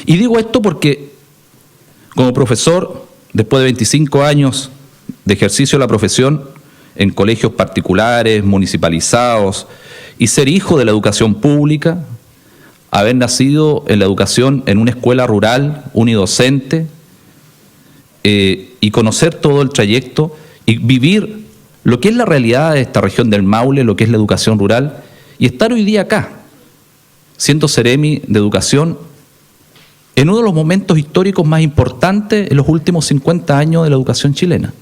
Y digo esto porque como profesor, después de 25 años de ejercicio de la profesión en colegios particulares, municipalizados, y ser hijo de la educación pública, haber nacido en la educación en una escuela rural, unidocente, y conocer todo el trayecto y vivir lo que es la realidad de esta región del Maule, lo que es la educación rural, y estar hoy día acá, siendo Seremi de Educación, en uno de los momentos históricos más importantes en los últimos 50 años de la educación chilena.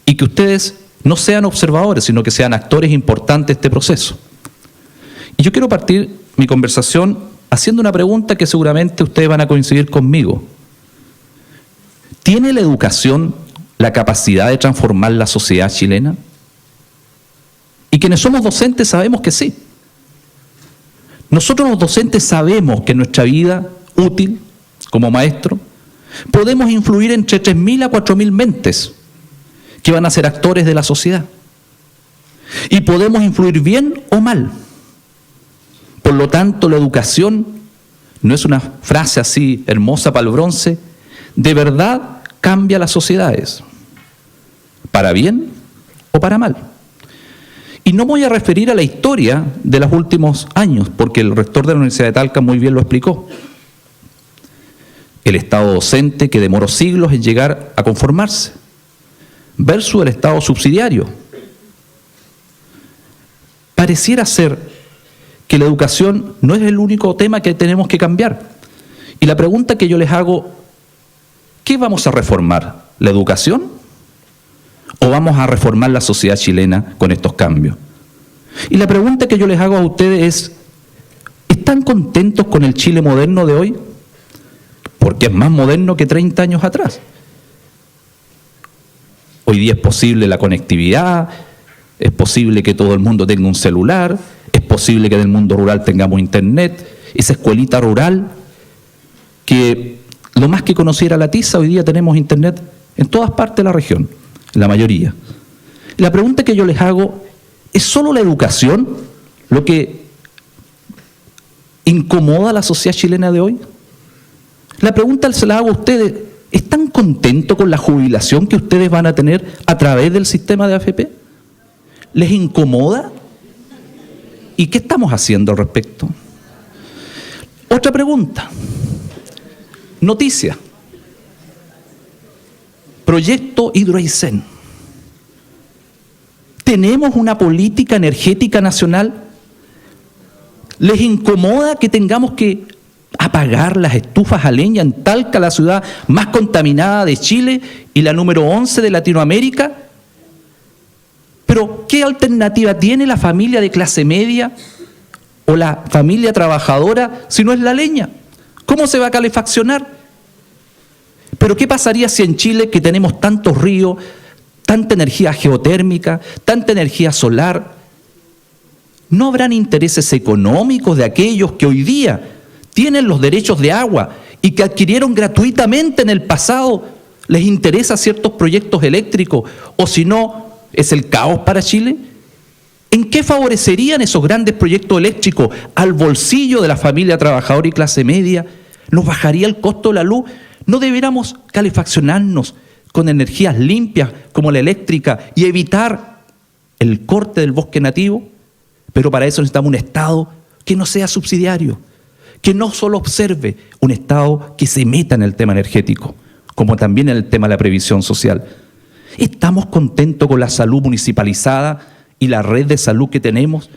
Y que ustedes no sean observadores, sino que sean actores importantes de este proceso. Y yo quiero partir mi conversación haciendo una pregunta que seguramente ustedes van a coincidir conmigo. ¿Tiene la educación la capacidad de transformar la sociedad chilena? Y quienes somos docentes sabemos que sí. Nosotros los docentes sabemos que en nuestra vida útil, como maestro, podemos influir entre 3.000 a 4.000 mentes que van a ser actores de la sociedad. Y podemos influir bien o mal. Por lo tanto, la educación no es una frase así hermosa para el bronce, de verdad cambia las sociedades, para bien o para mal. Y no me voy a referir a la historia de los últimos años, porque el rector de la Universidad de Talca muy bien lo explicó. El Estado docente que demoró siglos en llegar a conformarse, versus el Estado subsidiario. Pareciera ser que la educación no es el único tema que tenemos que cambiar. Y la pregunta que yo les hago, ¿qué vamos a reformar? ¿La educación? ¿O vamos a reformar la sociedad chilena con estos cambios? Y la pregunta que yo les hago a ustedes es, ¿están contentos con el Chile moderno de hoy? Porque es más moderno que 30 años atrás. Hoy día es posible la conectividad, es posible que todo el mundo tenga un celular, es posible que en el mundo rural tengamos internet, esa escuelita rural que lo más que conociera la tiza, hoy día tenemos internet en todas partes de la región, en la mayoría. La pregunta que yo les hago, ¿es solo la educación lo que incomoda a la sociedad chilena de hoy? La pregunta se la hago a ustedes, ¿están contentos con la jubilación que ustedes van a tener a través del sistema de AFP? ¿Les incomoda? ¿Y qué estamos haciendo al respecto? Otra pregunta. Noticia. Proyecto Hidroaicén. ¿Tenemos una política energética nacional? ¿Les incomoda que tengamos que apagar las estufas a leña en Talca, la ciudad más contaminada de Chile y la número 11 de Latinoamérica? Pero, ¿qué alternativa tiene la familia de clase media o la familia trabajadora si no es la leña? ¿Cómo se va a calefaccionar? Pero, ¿qué pasaría si en Chile, que tenemos tantos ríos, tanta energía geotérmica, tanta energía solar, no habrán intereses económicos de aquellos que hoy día tienen los derechos de agua y que adquirieron gratuitamente en el pasado? ¿Les interesa ciertos proyectos eléctricos o si no, es el caos para Chile? ¿En qué favorecerían esos grandes proyectos eléctricos al bolsillo de la familia trabajadora y clase media? ¿Nos bajaría el costo de la luz? ¿No deberíamos calefaccionarnos con energías limpias como la eléctrica y evitar el corte del bosque nativo? Pero para eso necesitamos un Estado que no sea subsidiario, que no solo observe, un Estado que se meta en el tema energético, como también en el tema de la previsión social. ¿Estamos contentos con la salud municipalizada y la red de salud que tenemos?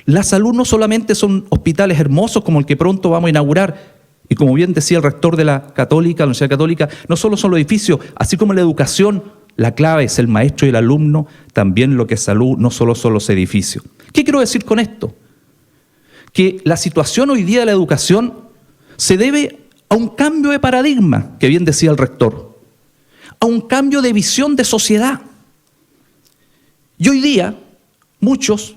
La salud no solamente son hospitales hermosos como el que pronto vamos a inaugurar, y como bien decía el rector de la Universidad Católica, no solo son los edificios, así como la educación, la clave es el maestro y el alumno, también lo que es salud no solo son los edificios. ¿Qué quiero decir con esto? Que la situación hoy día de la educación se debe a un cambio de paradigma, que bien decía el rector, a un cambio de visión de sociedad. Y hoy día muchos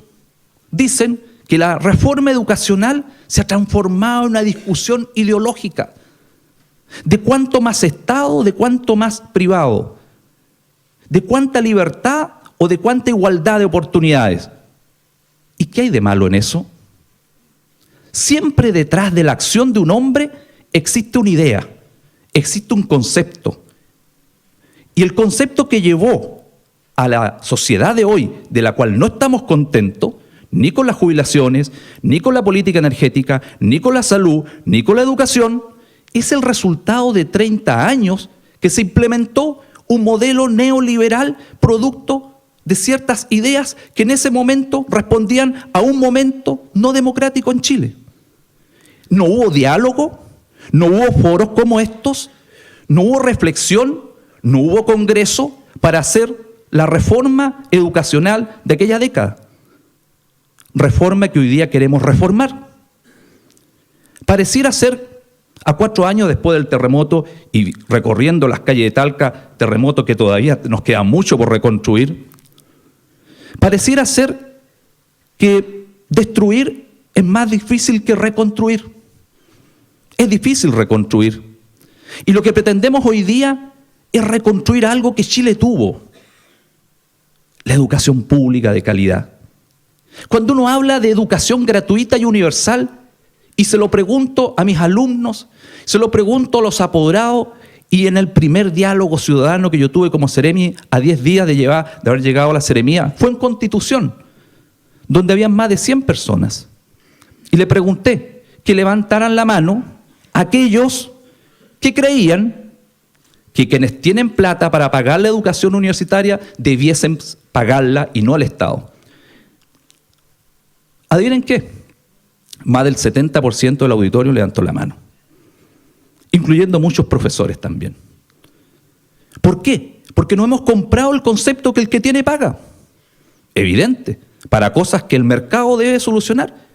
dicen que la reforma educacional se ha transformado en una discusión ideológica de cuánto más Estado, de cuánto más privado, de cuánta libertad o de cuánta igualdad de oportunidades. ¿Y qué hay de malo en eso? Siempre detrás de la acción de un hombre existe una idea, existe un concepto. Y el concepto que llevó a la sociedad de hoy, de la cual no estamos contentos, ni con las jubilaciones, ni con la política energética, ni con la salud, ni con la educación, es el resultado de 30 años que se implementó un modelo neoliberal producto de ciertas ideas que en ese momento respondían a un momento no democrático en Chile. No hubo diálogo, no hubo foros como estos, no hubo reflexión, no hubo congreso para hacer la reforma educacional de aquella década. Reforma que hoy día queremos reformar. Pareciera ser, a 4 años después del terremoto y recorriendo las calles de Talca, terremoto que todavía nos queda mucho por reconstruir, pareciera ser que destruir es más difícil que reconstruir. Es difícil reconstruir. Y lo que pretendemos hoy día es reconstruir algo que Chile tuvo: la educación pública de calidad. Cuando uno habla de educación gratuita y universal, y se lo pregunto a mis alumnos, se lo pregunto a los apoderados, y en el primer diálogo ciudadano que yo tuve como seremi, a 10 días de haber llegado a la seremía, fue en Constitución, donde habían más de 100 personas. Y le pregunté que levantaran la mano aquellos que creían que quienes tienen plata para pagar la educación universitaria debiesen pagarla y no al Estado. ¿Adivinen qué? Más del 70% del auditorio levantó la mano, incluyendo muchos profesores también. ¿Por qué? Porque no hemos comprado el concepto que el que tiene paga. Evidente, para cosas que el mercado debe solucionar.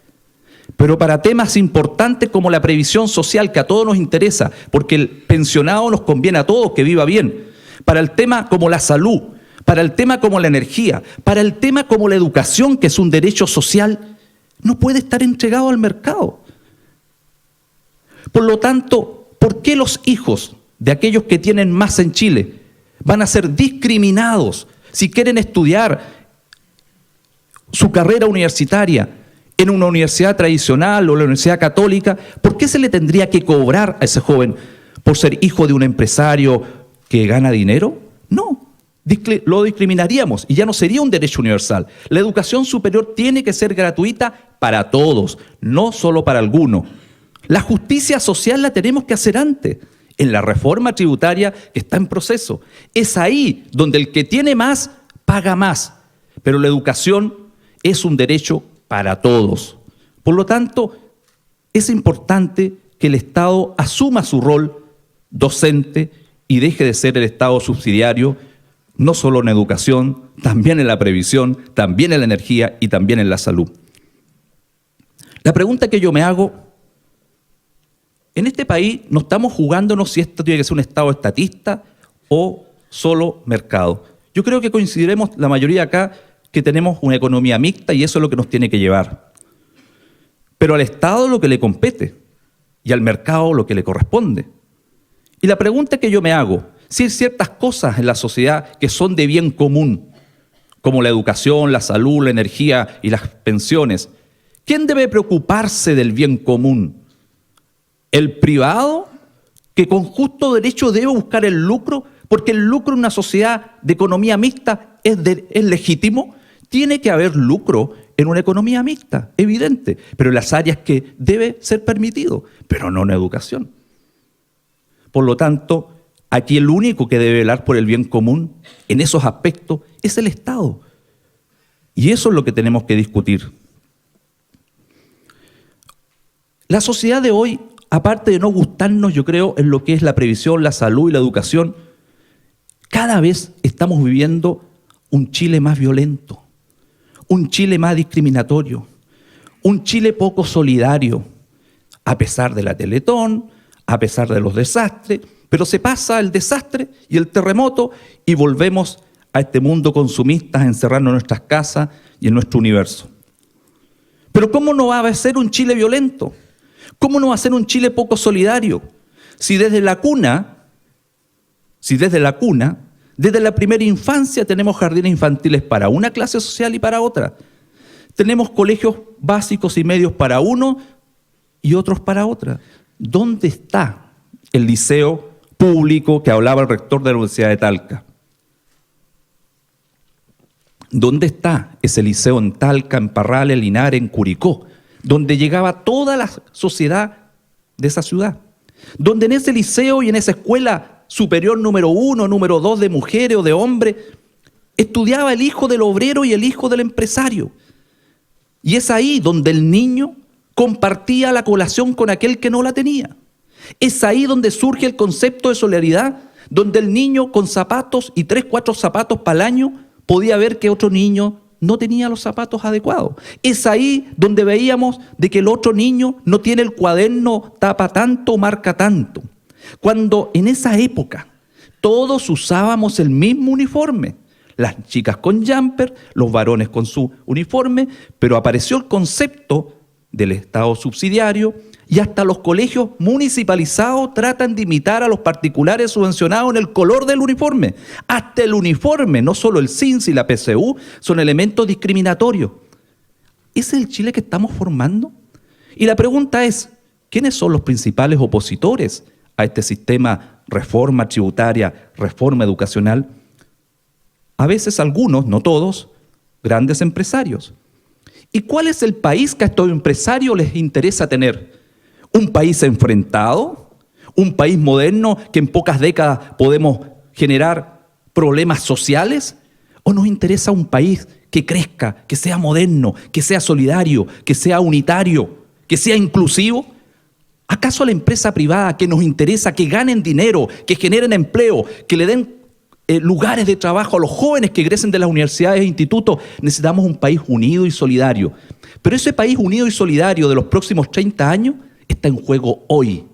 Pero para temas importantes como la previsión social, que a todos nos interesa, porque el pensionado nos conviene a todos que viva bien, para el tema como la salud, para el tema como la energía, para el tema como la educación, que es un derecho social, no puede estar entregado al mercado. Por lo tanto, ¿por qué los hijos de aquellos que tienen más en Chile van a ser discriminados si quieren estudiar su carrera universitaria en una universidad tradicional o la universidad católica? ¿Por qué se le tendría que cobrar a ese joven por ser hijo de un empresario que gana dinero? No, lo discriminaríamos y ya no sería un derecho universal. La educación superior tiene que ser gratuita para todos, no solo para algunos. La justicia social la tenemos que hacer antes, en la reforma tributaria que está en proceso. Es ahí donde el que tiene más paga más, pero la educación es un derecho para todos. Por lo tanto, es importante que el Estado asuma su rol docente y deje de ser el Estado subsidiario, no solo en educación, también en la previsión, también en la energía y también en la salud. La pregunta que yo me hago: en este país no estamos jugándonos si esto tiene que ser un Estado estatista o solo mercado. Yo creo que coincidiremos la mayoría acá que tenemos una economía mixta y eso es lo que nos tiene que llevar. Pero al Estado lo que le compete y al mercado lo que le corresponde. Y la pregunta que yo me hago: si hay ciertas cosas en la sociedad que son de bien común, como la educación, la salud, la energía y las pensiones, ¿quién debe preocuparse del bien común? ¿El privado, que con justo derecho debe buscar el lucro? Porque el lucro en una sociedad de economía mixta es legítimo. Tiene que haber lucro en una economía mixta, evidente, pero en las áreas que debe ser permitido, pero no en educación. Por lo tanto, aquí el único que debe velar por el bien común en esos aspectos es el Estado. Y eso es lo que tenemos que discutir. La sociedad de hoy, aparte de no gustarnos, yo creo, en lo que es la previsión, la salud y la educación, cada vez estamos viviendo un Chile más violento, un Chile más discriminatorio, un Chile poco solidario, a pesar de la Teletón, a pesar de los desastres, pero se pasa el desastre y el terremoto y volvemos a este mundo consumista, a encerrarnos en nuestras casas y en nuestro universo. Pero ¿cómo no va a ser un Chile violento? ¿Cómo no va a ser un Chile poco solidario? Si desde la cuna, desde la primera infancia tenemos jardines infantiles para una clase social y para otra. Tenemos colegios básicos y medios para uno y otros para otras. ¿Dónde está el liceo público que hablaba el rector de la Universidad de Talca? ¿Dónde está ese liceo en Talca, en Parral, en Linares, en Curicó, donde llegaba toda la sociedad de esa ciudad? Donde en ese liceo y en esa escuela superior número 1, número 2 de mujeres o de hombres, estudiaba el hijo del obrero y el hijo del empresario. Y es ahí donde el niño compartía la colación con aquel que no la tenía. Es ahí donde surge el concepto de solidaridad, donde el niño con zapatos y 3, 4 zapatos para el año podía ver que otro niño no tenía los zapatos adecuados. Es ahí donde veíamos de que el otro niño no tiene el cuaderno tapa tanto, marca tanto. Cuando en esa época todos usábamos el mismo uniforme, las chicas con jumper, los varones con su uniforme, pero apareció el concepto del Estado subsidiario y hasta los colegios municipalizados tratan de imitar a los particulares subvencionados en el color del uniforme. Hasta el uniforme, no solo el CINS y la PCU, son elementos discriminatorios. ¿Ese es el Chile que estamos formando? Y la pregunta es, ¿quiénes son los principales opositores a este sistema, reforma tributaria, reforma educacional? A veces algunos, no todos, grandes empresarios. ¿Y cuál es el país que a estos empresarios les interesa tener? ¿Un país enfrentado? ¿Un país moderno que en pocas décadas podemos generar problemas sociales? ¿O nos interesa un país que crezca, que sea moderno, que sea solidario, que sea unitario, que sea inclusivo? ¿Acaso a la empresa privada que nos interesa que ganen dinero, que generen empleo, que le den lugares de trabajo a los jóvenes que egresen de las universidades e institutos? Necesitamos un país unido y solidario. Pero ese país unido y solidario de los próximos 30 años está en juego hoy.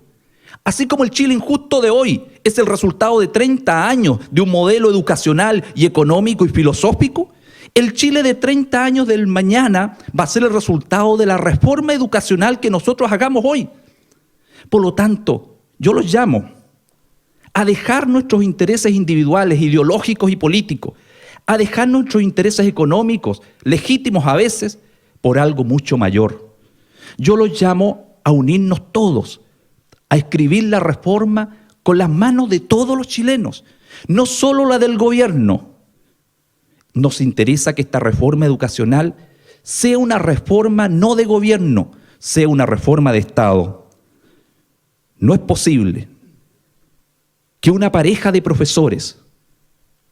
Así como el Chile injusto de hoy es el resultado de 30 años de un modelo educacional y económico y filosófico, el Chile de 30 años del mañana va a ser el resultado de la reforma educacional que nosotros hagamos hoy. Por lo tanto, yo los llamo a dejar nuestros intereses individuales, ideológicos y políticos, a dejar nuestros intereses económicos, legítimos a veces, por algo mucho mayor. Yo los llamo a unirnos todos, a escribir la reforma con las manos de todos los chilenos, no solo la del gobierno. Nos interesa que esta reforma educacional sea una reforma no de gobierno, sea una reforma de Estado. No es posible que una pareja de profesores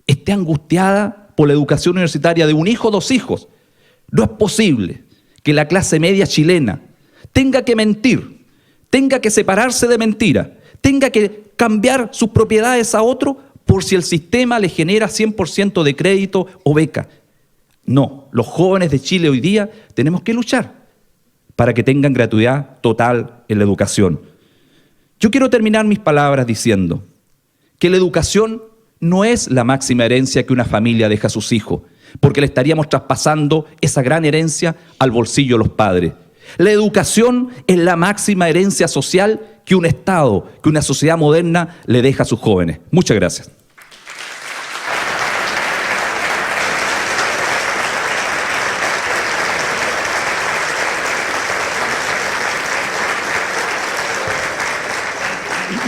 esté angustiada por la educación universitaria de un hijo o 2 hijos. No es posible que la clase media chilena tenga que mentir, tenga que separarse de mentira, tenga que cambiar sus propiedades a otro por si el sistema le genera 100% de crédito o beca. No, los jóvenes de Chile hoy día tenemos que luchar para que tengan gratuidad total en la educación. Yo quiero terminar mis palabras diciendo que la educación no es la máxima herencia que una familia deja a sus hijos, porque le estaríamos traspasando esa gran herencia al bolsillo de los padres. La educación es la máxima herencia social que un Estado, que una sociedad moderna le deja a sus jóvenes. Muchas gracias.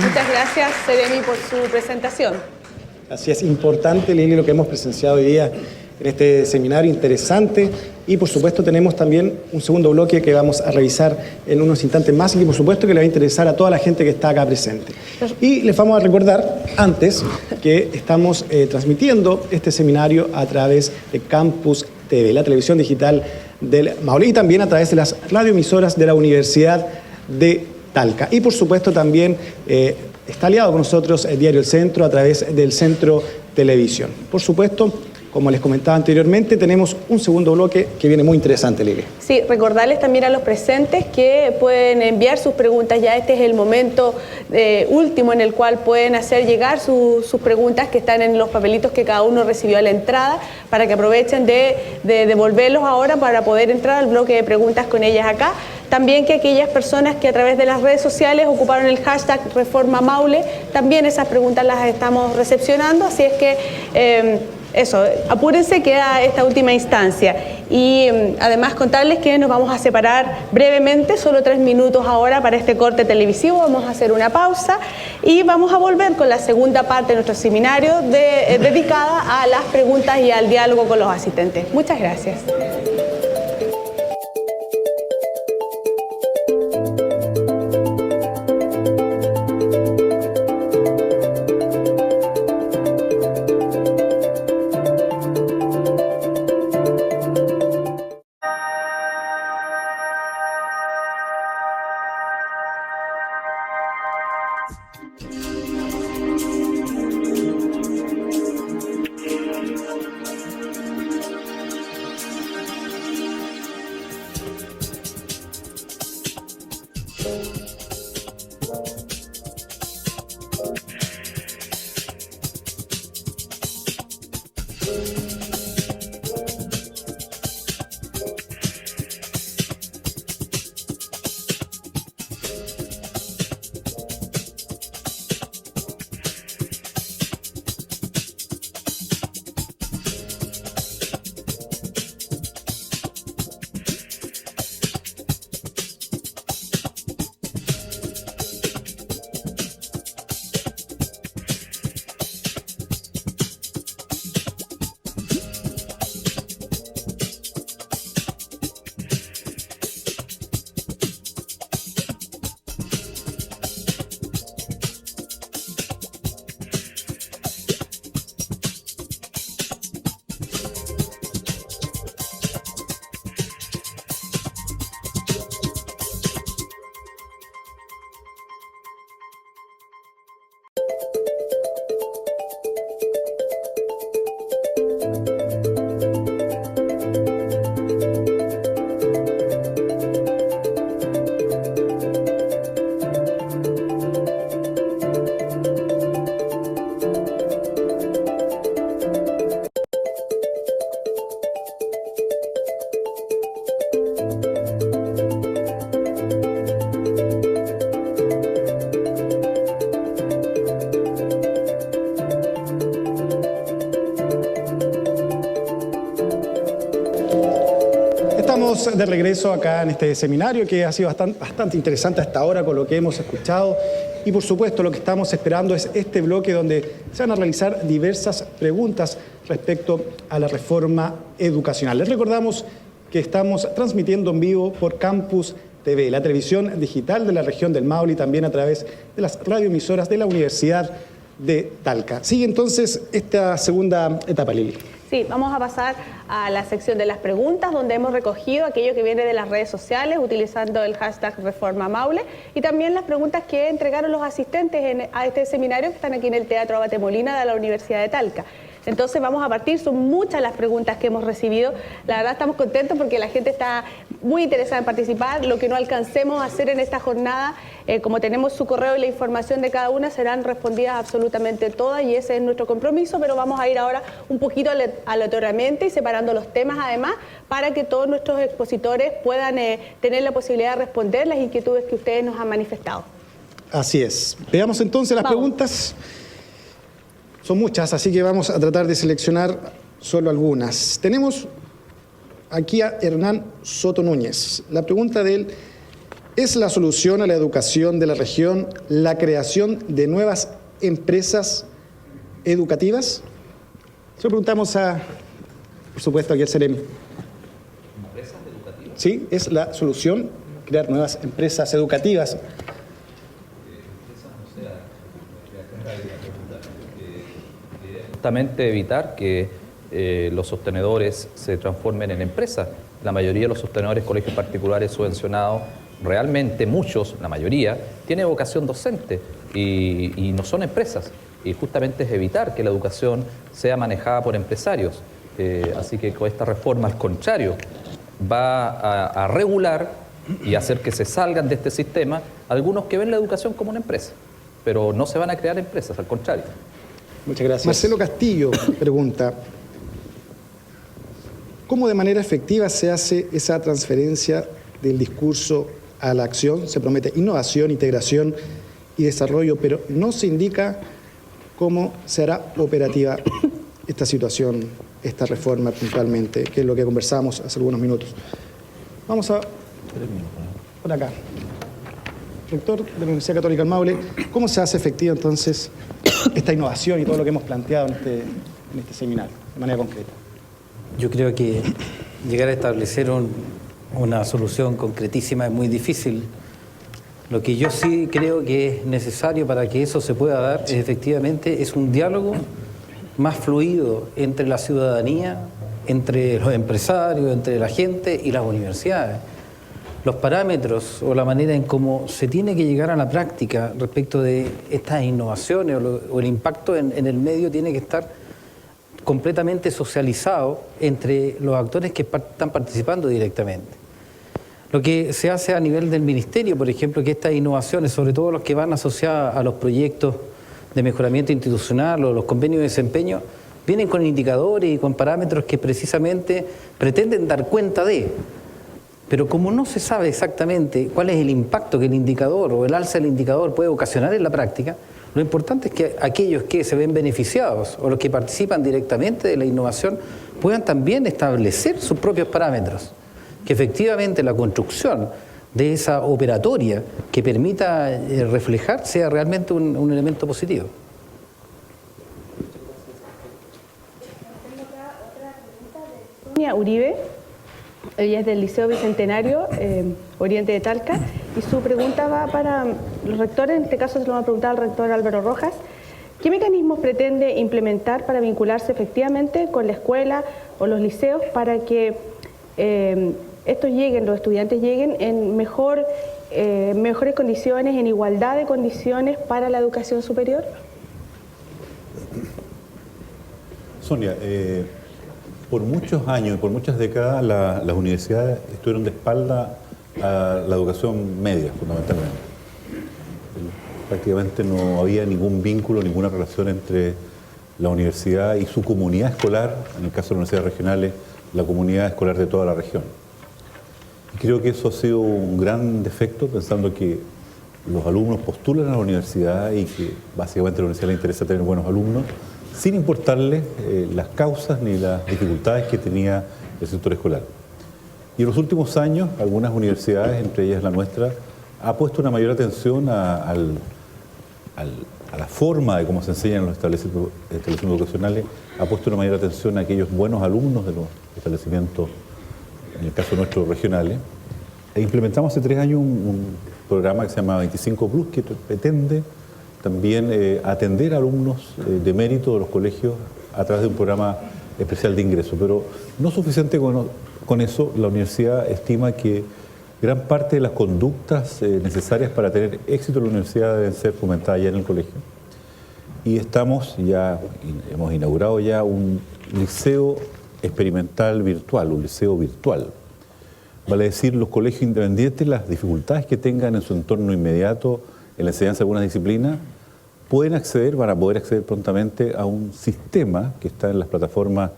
Muchas gracias, Seremi, por su presentación. Así es, importante, Lili, lo que hemos presenciado hoy día en este seminario interesante, y por supuesto tenemos también un segundo bloque que vamos a revisar en unos instantes más y que por supuesto que le va a interesar a toda la gente que está acá presente. Y les vamos a recordar antes que estamos transmitiendo este seminario a través de Campus TV, la televisión digital del Maule, y también a través de las radioemisoras de la Universidad de Talca. Y por supuesto también está aliado con nosotros el diario El Centro a través del Centro Televisión. Por supuesto, como les comentaba anteriormente, tenemos un segundo bloque que viene muy interesante, Lili. Sí, recordarles también a los presentes que pueden enviar sus preguntas. Ya este es el momento último en el cual pueden hacer llegar sus preguntas que están en los papelitos que cada uno recibió a la entrada, para que aprovechen de devolverlos ahora para poder entrar al bloque de preguntas con ellas acá. También que aquellas personas que a través de las redes sociales ocuparon el hashtag Reforma Maule, también esas preguntas las estamos recepcionando, así es que eso, apúrense, queda esta última instancia. Y además contarles que nos vamos a separar brevemente, solo 3 minutos ahora para este corte televisivo. Vamos a hacer una pausa y vamos a volver con la segunda parte de nuestro seminario dedicada a las preguntas y al diálogo con los asistentes. Muchas gracias. Estamos de regreso acá en este seminario que ha sido bastante interesante hasta ahora con lo que hemos escuchado y por supuesto lo que estamos esperando es este bloque donde se van a realizar diversas preguntas respecto a la reforma educacional. Les recordamos que estamos transmitiendo en vivo por Campus TV, la televisión digital de la región del Maule y también a través de las radioemisoras de la Universidad de Talca. Sigue entonces esta segunda etapa, Lili. Sí, vamos a pasar a la sección de las preguntas, donde hemos recogido aquello que viene de las redes sociales utilizando el hashtag Reforma Maule y también las preguntas que entregaron los asistentes a este seminario que están aquí en el Teatro Abate Molina de la Universidad de Talca. Entonces vamos a partir, son muchas las preguntas que hemos recibido. La verdad estamos contentos porque la gente está muy interesada en participar. Lo que no alcancemos a hacer en esta jornada, como tenemos su correo y la información de cada una, serán respondidas absolutamente todas y ese es nuestro compromiso, pero vamos a ir ahora un poquito aleatoriamente y separando los temas además para que todos nuestros expositores puedan tener la posibilidad de responder las inquietudes que ustedes nos han manifestado. Así es. Veamos entonces las preguntas. Son muchas, así que vamos a tratar de seleccionar solo algunas. Tenemos aquí a Hernán Soto Núñez. La pregunta de él, ¿es la solución a la educación de la región la creación de nuevas empresas educativas? Se lo preguntamos por supuesto, aquí al Ceremi. ¿Empresas educativas? Sí, es la solución crear nuevas empresas educativas. Justamente evitar que los sostenedores se transformen en empresas. La mayoría de los sostenedores colegios particulares subvencionados, realmente muchos, la mayoría, tiene vocación docente y no son empresas. Y justamente es evitar que la educación sea manejada por empresarios. Así que con esta reforma, al contrario, va a regular y hacer que se salgan de este sistema algunos que ven la educación como una empresa. Pero no se van a crear empresas, al contrario. Muchas gracias. Marcelo Castillo pregunta, ¿cómo de manera efectiva se hace esa transferencia del discurso a la acción? Se promete innovación, integración y desarrollo, pero no se indica cómo se hará operativa esta situación, esta reforma puntualmente, que es lo que conversamos hace algunos minutos. Vamos a... por acá. Rector de la Universidad Católica del Maule, ¿cómo se hace efectiva entonces esta innovación y todo lo que hemos planteado en este seminario, de manera concreta? Yo creo que llegar a establecer una solución concretísima es muy difícil. Lo que yo sí creo que es necesario para que eso se pueda dar efectivamente es un diálogo más fluido entre la ciudadanía, entre los empresarios, entre la gente y las universidades. Los parámetros o la manera en cómo se tiene que llegar a la práctica respecto de estas innovaciones o el impacto en el medio tiene que estar completamente socializado entre los actores que están participando directamente. Lo que se hace a nivel del ministerio, por ejemplo, que estas innovaciones, sobre todo los que van asociadas a los proyectos de mejoramiento institucional o los convenios de desempeño, vienen con indicadores y con parámetros que precisamente pretenden dar cuenta de. Pero como no se sabe exactamente cuál es el impacto que el indicador o el alza del indicador puede ocasionar en la práctica, lo importante es que aquellos que se ven beneficiados o los que participan directamente de la innovación puedan también establecer sus propios parámetros, que efectivamente la construcción de esa operatoria que permita reflejar sea realmente un elemento positivo. Sonia Uribe, ella es del Liceo Bicentenario, Oriente de Talca, y su pregunta va para los rectores, en este caso se lo va a preguntar al rector Álvaro Rojas. ¿Qué mecanismos pretende implementar para vincularse efectivamente con la escuela o los liceos para que los estudiantes lleguen en mejores condiciones, en igualdad de condiciones para la educación superior? Sonia, por muchos años y por muchas décadas las universidades estuvieron de espalda a la educación media, fundamentalmente. Prácticamente no había ningún vínculo, ninguna relación entre la universidad y su comunidad escolar, en el caso de las universidades regionales, la comunidad escolar de toda la región. Y creo que eso ha sido un gran defecto, pensando que los alumnos postulan a la universidad y que básicamente a la universidad le interesa tener buenos alumnos, sin importarle las causas ni las dificultades que tenía el sector escolar. Y en los últimos años, algunas universidades, entre ellas la nuestra, ha puesto una mayor atención a la forma de cómo se enseñan los establecimientos educacionales, ha puesto una mayor atención a aquellos buenos alumnos de los establecimientos, en el caso nuestro, regionales. E implementamos hace 3 años un programa que se llama 25 Plus, que pretende también atender a alumnos de mérito de los colegios a través de un programa especial de ingreso. Pero no suficiente con eso, la universidad estima que gran parte de las conductas necesarias para tener éxito en la universidad deben ser fomentadas ya en el colegio. Y hemos inaugurado ya un liceo experimental virtual, un liceo virtual. Vale decir, los colegios independientes, las dificultades que tengan en su entorno inmediato en la enseñanza de algunas disciplinas, van a poder acceder prontamente a un sistema que está en las plataformas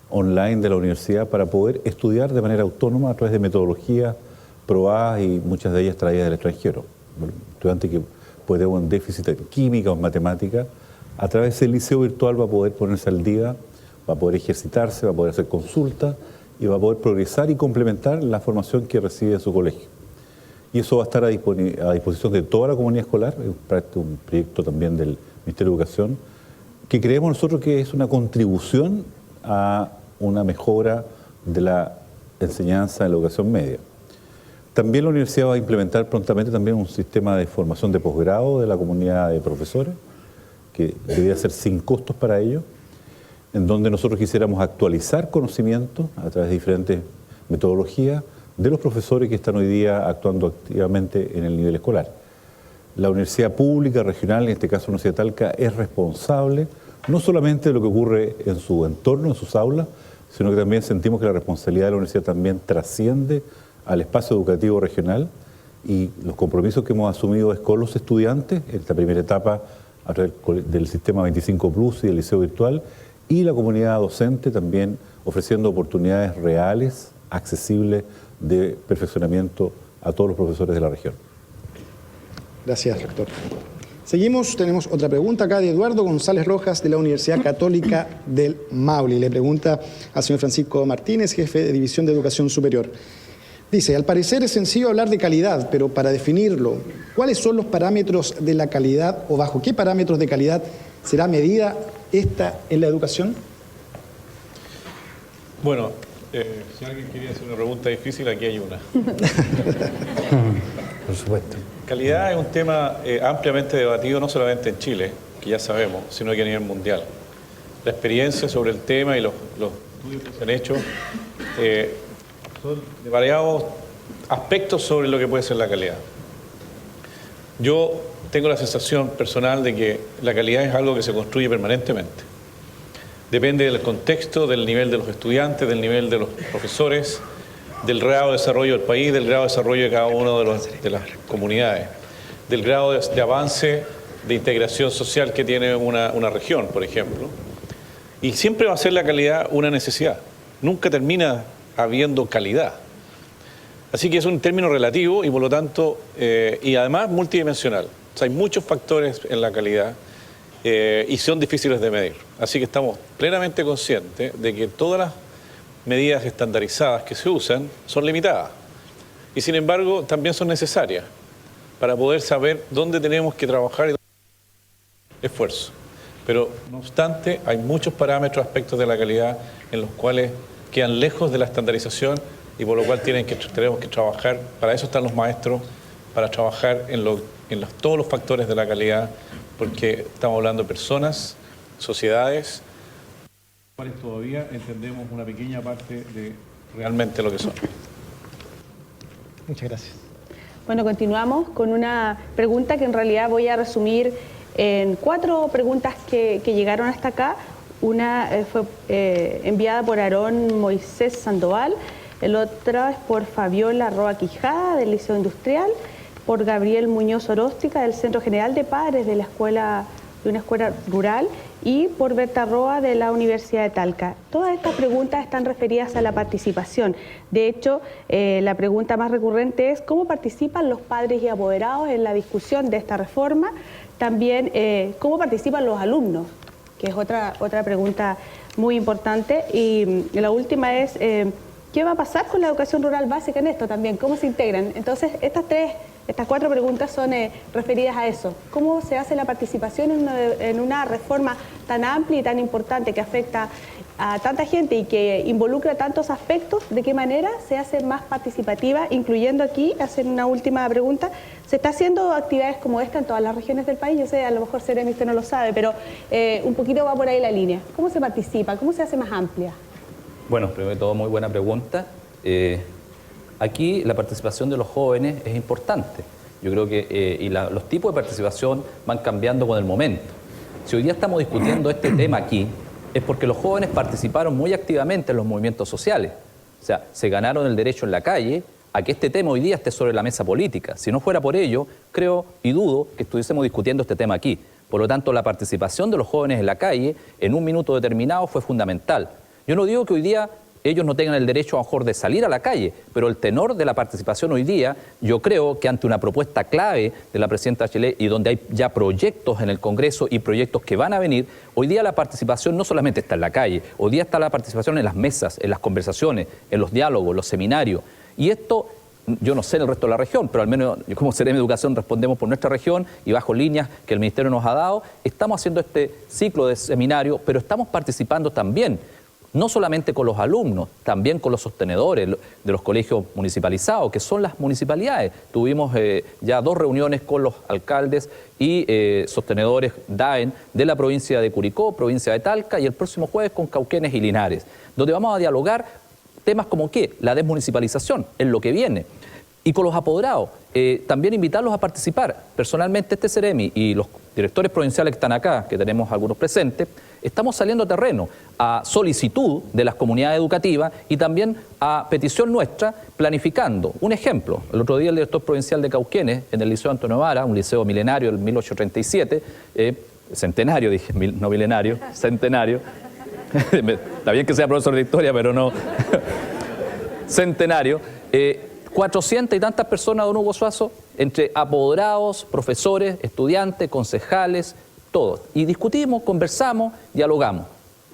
online de la universidad para poder estudiar de manera autónoma a través de metodologías probadas y muchas de ellas traídas del extranjero. Un estudiante que puede tener un déficit en química o en matemática, a través del liceo virtual va a poder ponerse al día, va a poder ejercitarse, va a poder hacer consultas y va a poder progresar y complementar la formación que recibe en su colegio. Y eso va a estar a disposición de toda la comunidad escolar, es un proyecto también del Ministerio de Educación, que creemos nosotros que es una contribución a una mejora de la enseñanza en la educación media. También la universidad va a implementar prontamente también un sistema de formación de posgrado de la comunidad de profesores, que debería ser sin costos para ellos, en donde nosotros quisiéramos actualizar conocimientos a través de diferentes metodologías de los profesores que están hoy día actuando activamente en el nivel escolar. La universidad pública, regional, en este caso la Universidad de Talca, es responsable no solamente de lo que ocurre en su entorno, en sus aulas, sino que también sentimos que la responsabilidad de la universidad también trasciende al espacio educativo regional, y los compromisos que hemos asumido es con los estudiantes en esta primera etapa a través del sistema 25 Plus y del liceo virtual, y la comunidad docente también ofreciendo oportunidades reales, accesibles, de perfeccionamiento a todos los profesores de la región. Gracias, rector. Seguimos, tenemos otra pregunta acá de Eduardo González Rojas de la Universidad Católica del Maule. Le pregunta al señor Francisco Martínez, jefe de División de Educación Superior. Dice, al parecer es sencillo hablar de calidad, pero para definirlo, ¿cuáles son los parámetros de la calidad o bajo qué parámetros de calidad será medida esta en la educación? Bueno, si alguien quería hacer una pregunta difícil, aquí hay una. Por supuesto. Calidad es un tema ampliamente debatido, no solamente en Chile, que ya sabemos, sino que a nivel mundial. La experiencia sobre el tema y los estudios que se han hecho son de variados aspectos sobre lo que puede ser la calidad. Yo tengo la sensación personal de que la calidad es algo que se construye permanentemente. Depende del contexto, del nivel de los estudiantes, del nivel de los profesores, del grado de desarrollo del país, del grado de desarrollo de cada una de las comunidades, del grado de avance de integración social que tiene una región, por ejemplo. Y siempre va a ser la calidad una necesidad. Nunca termina habiendo calidad. Así que es un término relativo y por lo tanto, y además multidimensional. O sea, hay muchos factores en la calidad y son difíciles de medir. Así que estamos plenamente conscientes de que todas las medidas estandarizadas que se usan son limitadas y sin embargo también son necesarias para poder saber dónde tenemos que trabajar y dónde esfuerzo. Pero no obstante, hay muchos parámetros, aspectos de la calidad en los cuales quedan lejos de la estandarización y por lo cual tenemos que trabajar, para eso están los maestros, para trabajar en todos los factores de la calidad, porque estamos hablando de personas, sociedades, cuales todavía entendemos una pequeña parte de realmente lo que son. Muchas gracias. Bueno, continuamos con una pregunta que en realidad voy a resumir en 4 preguntas que llegaron hasta acá. Una fue enviada por Aarón Moisés Sandoval, el otro es por Fabiola Roa Quijada del Liceo Industrial, por Gabriel Muñoz Oróstica del Centro General de Padres de una escuela rural y por Berta Roa de la Universidad de Talca. Todas estas preguntas están referidas a la participación. De hecho, la pregunta más recurrente es ¿cómo participan los padres y apoderados en la discusión de esta reforma? También, ¿cómo participan los alumnos? Que es otra pregunta muy importante. Y la última es, ¿qué va a pasar con la educación rural básica en esto también? ¿Cómo se integran? Entonces, estas 4 preguntas son referidas a eso. ¿Cómo se hace la participación en una reforma tan amplia y tan importante que afecta a tanta gente y que involucra tantos aspectos? ¿De qué manera se hace más participativa? Incluyendo aquí, hacer una última pregunta, ¿se está haciendo actividades como esta en todas las regiones del país? Yo sé, a lo mejor Seremi usted no lo sabe, pero un poquito va por ahí la línea. ¿Cómo se participa? ¿Cómo se hace más amplia? Bueno, primero de todo, muy buena pregunta. Aquí la participación de los jóvenes es importante. Yo creo que los tipos de participación van cambiando con el momento. Si hoy día estamos discutiendo este tema aquí, es porque los jóvenes participaron muy activamente en los movimientos sociales. O sea, se ganaron el derecho en la calle a que este tema hoy día esté sobre la mesa política. Si no fuera por ello, creo y dudo que estuviésemos discutiendo este tema aquí. Por lo tanto, la participación de los jóvenes en la calle en un minuto determinado fue fundamental. Yo no digo que hoy día ellos no tengan el derecho a lo mejor de salir a la calle, pero el tenor de la participación hoy día, yo creo que ante una propuesta clave de la presidenta Bachelet y donde hay ya proyectos en el Congreso y proyectos que van a venir, hoy día la participación no solamente está en la calle, hoy día está la participación en las mesas, en las conversaciones, en los diálogos, los seminarios. Y esto, yo no sé en el resto de la región, pero al menos yo como Seremi de Educación respondemos por nuestra región y bajo líneas que el Ministerio nos ha dado, estamos haciendo este ciclo de seminario, pero estamos participando también no solamente con los alumnos, también con los sostenedores de los colegios municipalizados, que son las municipalidades. Tuvimos ya 2 reuniones con los alcaldes y sostenedores DAEN de la provincia de Curicó, provincia de Talca, y el próximo jueves con Cauquenes y Linares, donde vamos a dialogar temas como ¿qué? La desmunicipalización, en lo que viene. Y con los apoderados, también invitarlos a participar. Personalmente, este Seremi y los directores provinciales que están acá, que tenemos algunos presentes, estamos saliendo a terreno a solicitud de las comunidades educativas y también a petición nuestra, planificando. Un ejemplo, el otro día el director provincial de Cauquenes, en el Liceo Antonio Vara, un liceo milenario del 1837, centenario, dije, no milenario, centenario. Está bien que sea profesor de historia, pero no. Centenario. 400 y tantas personas, don Hugo Suazo, entre apoderados, profesores, estudiantes, concejales, todos. Y discutimos, conversamos, dialogamos.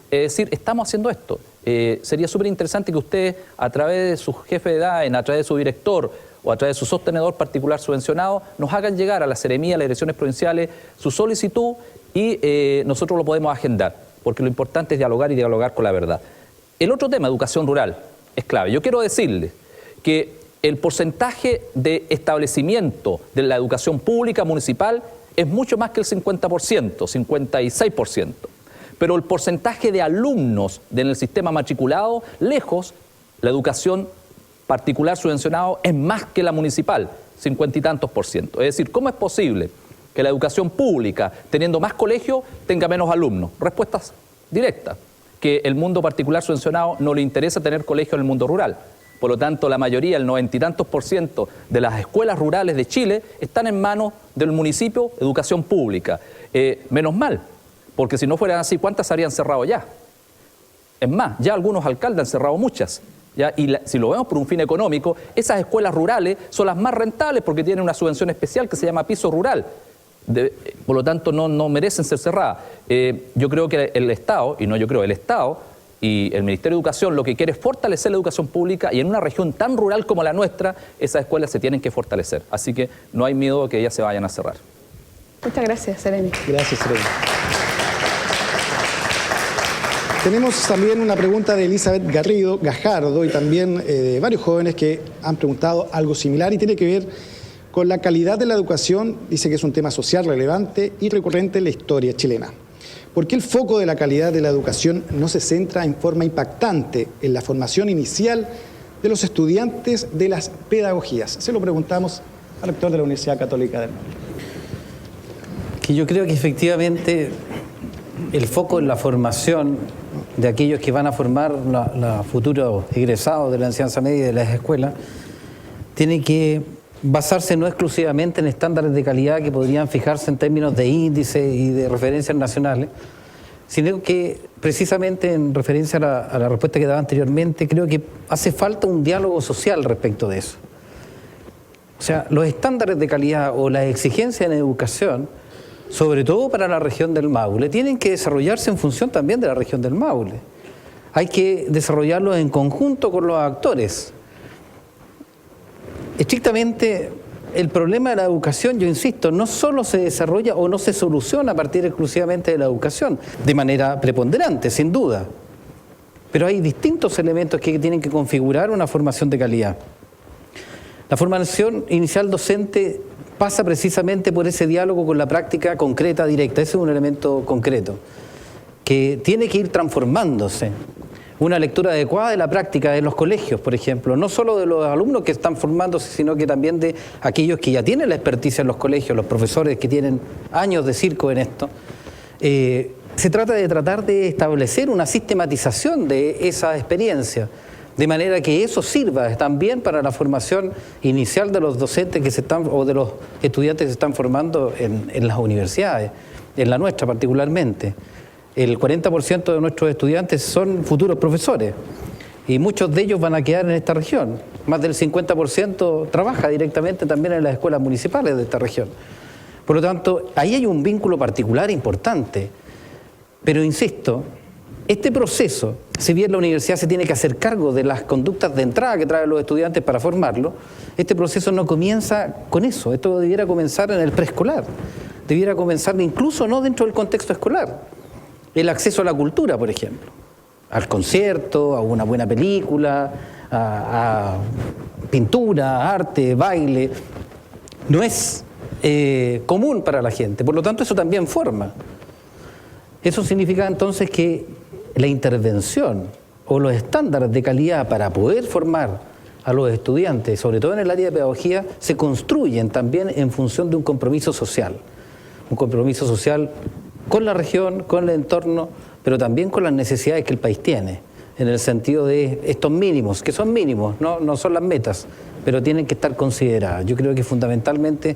Es decir, estamos haciendo esto. Sería súper interesante que ustedes, a través de su jefe de DAEN, a través de su director o a través de su sostenedor particular subvencionado, nos hagan llegar a la Seremía, a las direcciones provinciales, su solicitud y nosotros lo podemos agendar, porque lo importante es dialogar y dialogar con la verdad. El otro tema, educación rural, es clave. Yo quiero decirles que el porcentaje de establecimiento de la educación pública municipal es mucho más que el 50%, 56%. Pero el porcentaje de alumnos en el sistema matriculado, lejos, la educación particular subvencionado es más que la municipal, 50 y tantos %. Es decir, ¿cómo es posible que la educación pública, teniendo más colegios, tenga menos alumnos? Respuestas directas, que el mundo particular subvencionado no le interesa tener colegios en el mundo rural. Por lo tanto, la mayoría, el 90 y tantos % de las escuelas rurales de Chile están en manos del municipio, educación pública. Menos mal, porque si no fueran así, ¿cuántas se habrían cerrado ya? Es más, ya algunos alcaldes han cerrado muchas. ¿Ya? Y si lo vemos por un fin económico, esas escuelas rurales son las más rentables porque tienen una subvención especial que se llama piso rural. Por lo tanto, no merecen ser cerradas. Yo creo que el Estado, y no yo creo, el Estado y el Ministerio de Educación lo que quiere es fortalecer la educación pública, y en una región tan rural como la nuestra, esas escuelas se tienen que fortalecer. Así que no hay miedo de que ellas se vayan a cerrar. Muchas gracias, Seremi. Gracias, Seremi. Tenemos también una pregunta de Elizabeth Gajardo y también de varios jóvenes que han preguntado algo similar y tiene que ver con la calidad de la educación. Dice que es un tema social relevante y recurrente en la historia chilena. ¿Por qué el foco de la calidad de la educación no se centra en forma impactante en la formación inicial de los estudiantes de las pedagogías? Se lo preguntamos al rector de la Universidad Católica del Maule. Que yo creo que efectivamente el foco en la formación de aquellos que van a formar los futuros egresados de la enseñanza media y de las escuelas tiene que basarse no exclusivamente en estándares de calidad que podrían fijarse en términos de índices y de referencias nacionales, sino que precisamente en referencia a la respuesta que daba anteriormente, creo que hace falta un diálogo social respecto de eso. O sea, los estándares de calidad o las exigencias en educación, sobre todo para la región del Maule, tienen que desarrollarse en función también de la región del Maule. Hay que desarrollarlos en conjunto con los actores. Estrictamente, el problema de la educación, yo insisto, no solo se desarrolla o no se soluciona a partir exclusivamente de la educación, de manera preponderante, sin duda. Pero hay distintos elementos que tienen que configurar una formación de calidad. La formación inicial docente pasa precisamente por ese diálogo con la práctica concreta, directa. Ese es un elemento concreto que tiene que ir transformándose. Una lectura adecuada de la práctica de los colegios, por ejemplo, no solo de los alumnos que están formándose, sino que también de aquellos que ya tienen la experticia en los colegios, los profesores que tienen años de circo en esto. Se trata de establecer una sistematización de esa experiencia, de manera que eso sirva también para la formación inicial de los docentes o de los estudiantes que se están formando en las universidades, en la nuestra particularmente. El 40% de nuestros estudiantes son futuros profesores y muchos de ellos van a quedar en esta región. Más del 50% trabaja directamente también en las escuelas municipales de esta región. Por lo tanto, ahí hay un vínculo particular importante. Pero insisto, este proceso, si bien la universidad se tiene que hacer cargo de las conductas de entrada que traen los estudiantes para formarlos, este proceso no comienza con eso. Esto debiera comenzar en el preescolar. Debiera comenzar incluso no dentro del contexto escolar. El acceso a la cultura, por ejemplo, al concierto, a una buena película, a pintura, arte, baile, no es común para la gente. Por lo tanto, eso también forma. Eso significa entonces que la intervención o los estándares de calidad para poder formar a los estudiantes, sobre todo en el área de pedagogía, se construyen también en función de un compromiso social. Un compromiso social con la región, con el entorno, pero también con las necesidades que el país tiene, en el sentido de estos mínimos, que son mínimos, no son las metas, pero tienen que estar consideradas. Yo creo que fundamentalmente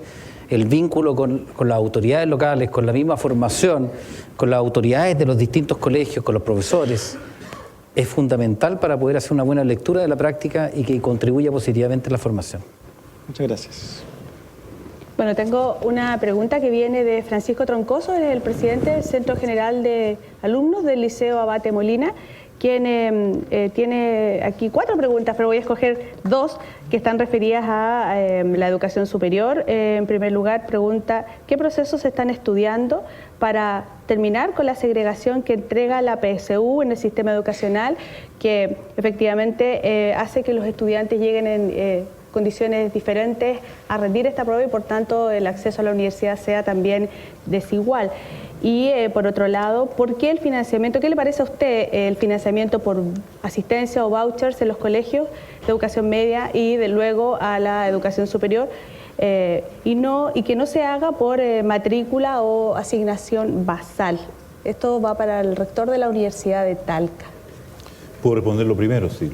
el vínculo con las autoridades locales, con la misma formación, con las autoridades de los distintos colegios, con los profesores, es fundamental para poder hacer una buena lectura de la práctica y que contribuya positivamente a la formación. Muchas gracias. Bueno, tengo una pregunta que viene de Francisco Troncoso, el presidente del Centro General de Alumnos del Liceo Abate Molina, quien tiene aquí 4 preguntas, pero voy a escoger 2 que están referidas a la educación superior. En primer lugar, pregunta, ¿qué procesos se están estudiando para terminar con la segregación que entrega la PSU en el sistema educacional, que efectivamente hace que los estudiantes lleguen en condiciones diferentes a rendir esta prueba y por tanto el acceso a la universidad sea también desigual? Y por otro lado, ¿por qué el financiamiento? ¿Qué le parece a usted el financiamiento por asistencia o vouchers en los colegios de educación media y de luego a la educación superior? Y que no se haga por matrícula o asignación basal. Esto va para el rector de la Universidad de Talca. Puedo responder lo primero, sí.